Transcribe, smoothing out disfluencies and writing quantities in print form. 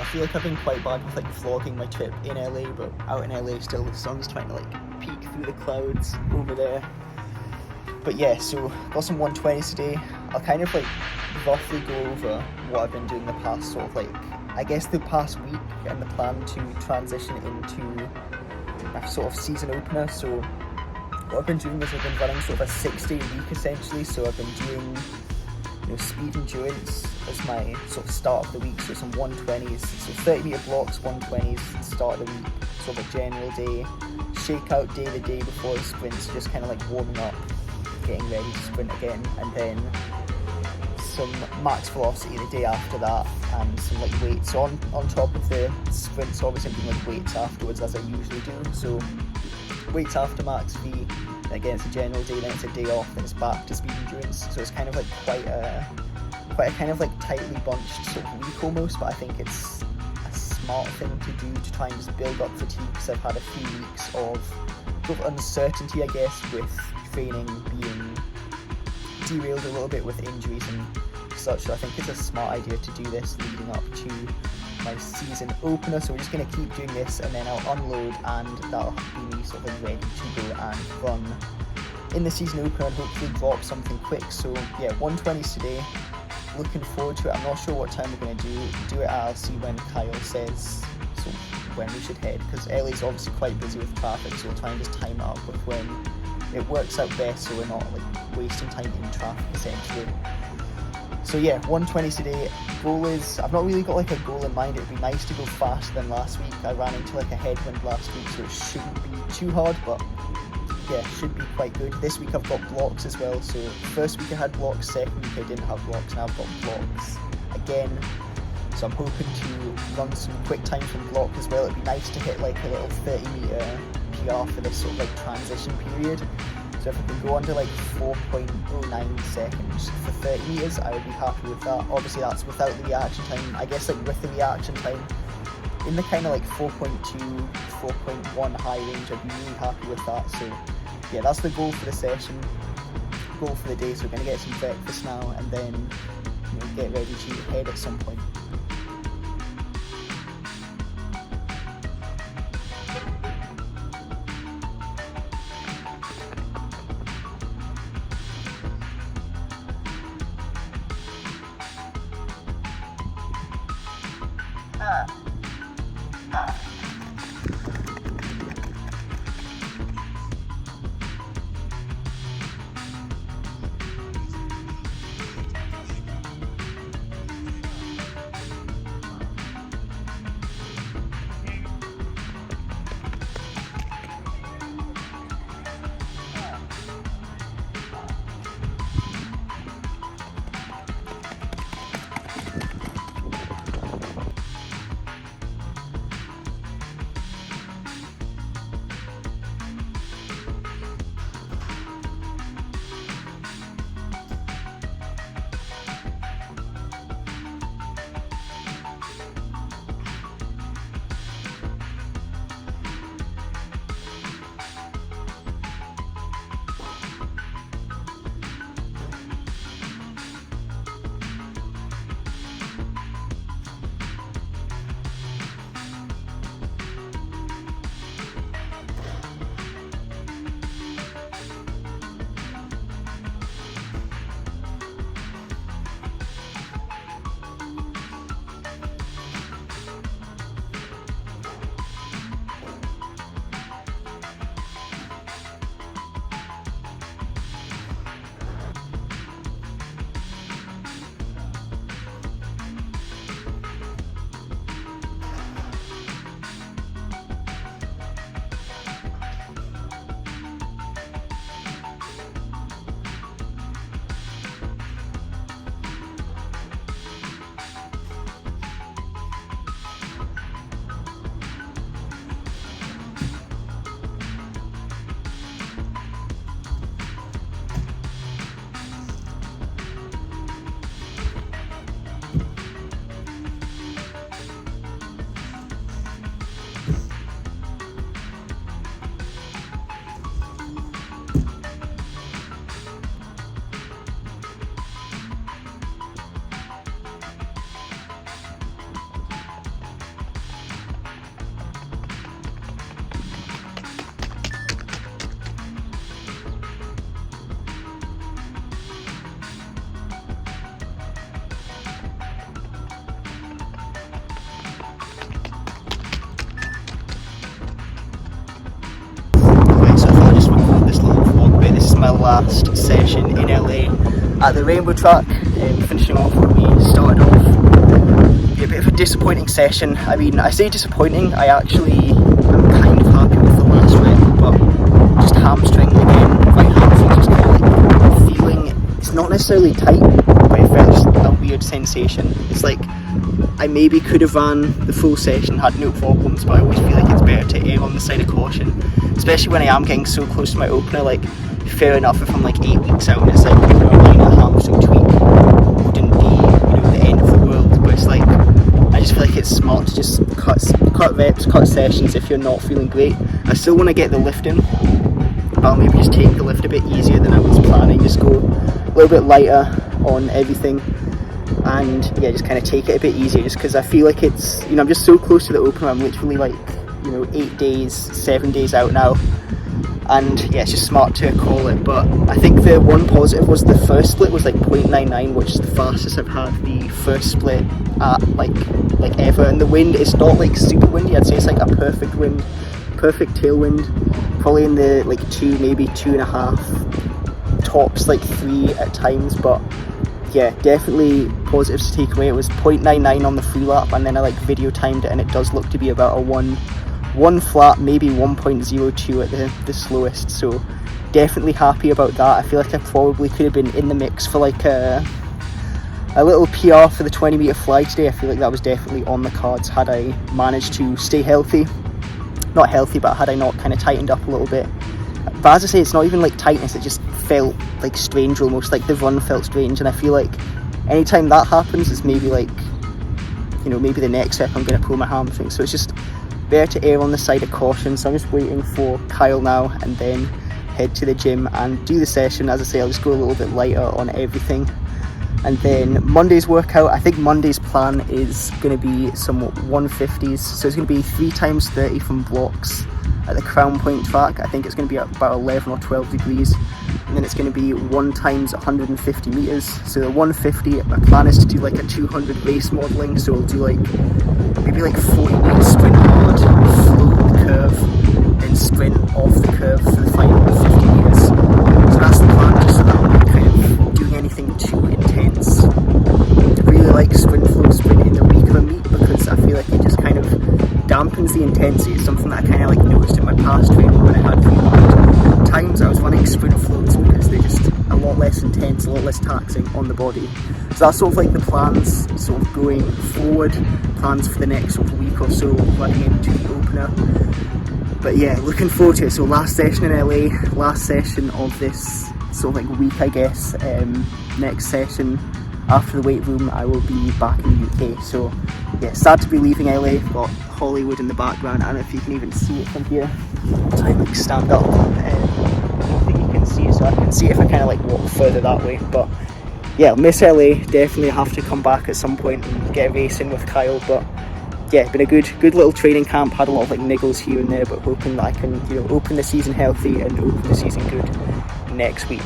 I feel like I've been quite bad with like vlogging my trip in LA, but out in LA still the sun's trying to like peek through the clouds over there. But yeah, so got some 120s today. I'll kind of like roughly go over what I've been doing the past sort of like, I guess the past week, and the plan to transition into a sort of season opener. So what I've been doing is I've been running sort of a 6-day week essentially. So I've been doing, you know, speed endurance as my sort of start of the week. So some 120s, so 30 meter blocks, 120s, start of the week, sort of a general day. Shakeout day the day before the sprint, so just kind of like warming up, getting ready to sprint again, and then some max velocity the day after that, and some like weights on top of the sprints. Obviously I'm doing like weights afterwards as I usually do, so weights after max V, and again it's a general day, then it's a day off, then it's back to speed endurance. So it's kind of like quite a kind of like tightly bunched sort of week almost, but I think it's a smart thing to do to try and just build up fatigue, because I've had a few weeks of sort of uncertainty, I guess, with training being derailed a little bit with injuries and such. So I think it's a smart idea to do this leading up to my season opener. So we're just going to keep doing this, and then I'll unload, and that'll be me sort of ready to go and run in the season opener and hopefully drop something quick. So yeah, 120s today, looking forward to it. I'm not sure what time we're going to do it at. I'll see when Kyle says so when we should head, because LA's obviously quite busy with traffic, so we'll try and just time it up with when it works out best, so we're not like wasting time in traffic essentially. So yeah, 120s today. Goal is, I've not really got like a goal in mind. It'd be nice to go faster than last week. I ran into like a headwind last week, so it shouldn't be too hard, but yeah, should be quite good. This week I've got blocks as well, so first week I had blocks, second week I didn't have blocks, now I've got blocks again. So I'm hoping to run some quick time from block as well. It'd be nice to hit like a little 30 meter PR for this sort of like transition period. So if I can go under like 4.09 seconds for 30 meters, I would be happy with that. Obviously that's without the reaction time. I guess like with the reaction time, in the kind of like 4.2, 4.1 high range, I'd be really happy with that. So yeah, that's the goal for the session, goal for the day. So we're going to get some breakfast now, and then, you know, get ready to head at some point. last session in LA at the Rainbow Track, finishing off where we started off. Yeah, a bit of a disappointing session. I mean, I say disappointing, I actually am kind of happy with the last rep, but just hamstring again, right hamstring just kind of like feeling, it's not necessarily tight, but it felt just a weird sensation. It's like, I maybe could have ran the full session, had no problems, but I always feel like it's better to err on the side of caution, especially when I am getting so close to my opener. Like, fair enough if I'm like 8 weeks out and it's like a minor hamstring tweak wouldn't be, the end of the world, but it's like, I just feel like it's smart to just cut reps, cut sessions if you're not feeling great. I still want to get the lift in, but I'll maybe just take the lift a bit easier than I was planning, just go a little bit lighter on everything, and yeah, just kind of take it a bit easier, just because I feel like it's, I'm just so close to the opener. I'm literally like 8 days, 7 days out now, and yeah, it's just smart to call it. But I think the one positive was the first split was like 0.99, which is the fastest I've had the first split at like ever, and the wind is not like super windy. I'd say it's like a perfect wind, perfect tailwind, probably in the like 2, maybe 2.5, tops like 3 at times. But yeah, definitely positives to take away. It was 0.99 on the free lap, and then I like video timed it, and it does look to be about a one flat, maybe 1.02 at the slowest. So definitely happy about that. I feel like I probably could have been in the mix for like a little PR for the 20-meter fly today. I feel like that was definitely on the cards had I managed to stay healthy. Not healthy, but had I not kind of tightened up a little bit. But as I say, it's not even like tightness, it just felt like strange almost, like the run felt strange, and I feel like anytime that happens, it's maybe like, maybe the next step I'm going to pull my hamstring. So it's just better to err on the side of caution. So I'm just waiting for Kyle now, and then head to the gym and do the session. As I say, I'll just go a little bit lighter on everything. And then Monday's workout, I think Monday's plan is going to be some 150s. So it's going to be 3 times 30 from blocks at the Crown Point track. I think it's going to be about 11 or 12 degrees. And then it's going to be 1 times 150 meters. So the 150, my plan is to do like a 200 race modeling. So we'll do like maybe like 40 meters sprint hard, float the curve, then sprint off the curve for the final 50 meters. So that's the plan, just so that I'm not kind of doing anything too intense. I really like sprint flow sprint in the week of a meet, because I feel like it just kind of dampens the intensity. It's something that I kind of like noticed in my past training when I had really times I was running sprint floats, because they're just a lot less intense, a lot less taxing on the body. So that's sort of like the plans sort of going forward, plans for the next sort of week or so running into the opener. But yeah, looking forward to it. So last session in LA, last session of this sort of like week, I guess. Next session after the weight room, I will be back in the UK. So yeah, sad to be leaving LA. Got Hollywood in the background. I don't know if you can even see it from here. So I like stand up. I don't think you can see it, so I can see it if I kind of like walk further that way. But yeah, miss LA. Definitely have to come back at some point and get a race in with Kyle. But yeah, been a good little training camp. Had a lot of like niggles here and there, but hoping that I can open the season healthy and open the season good next week.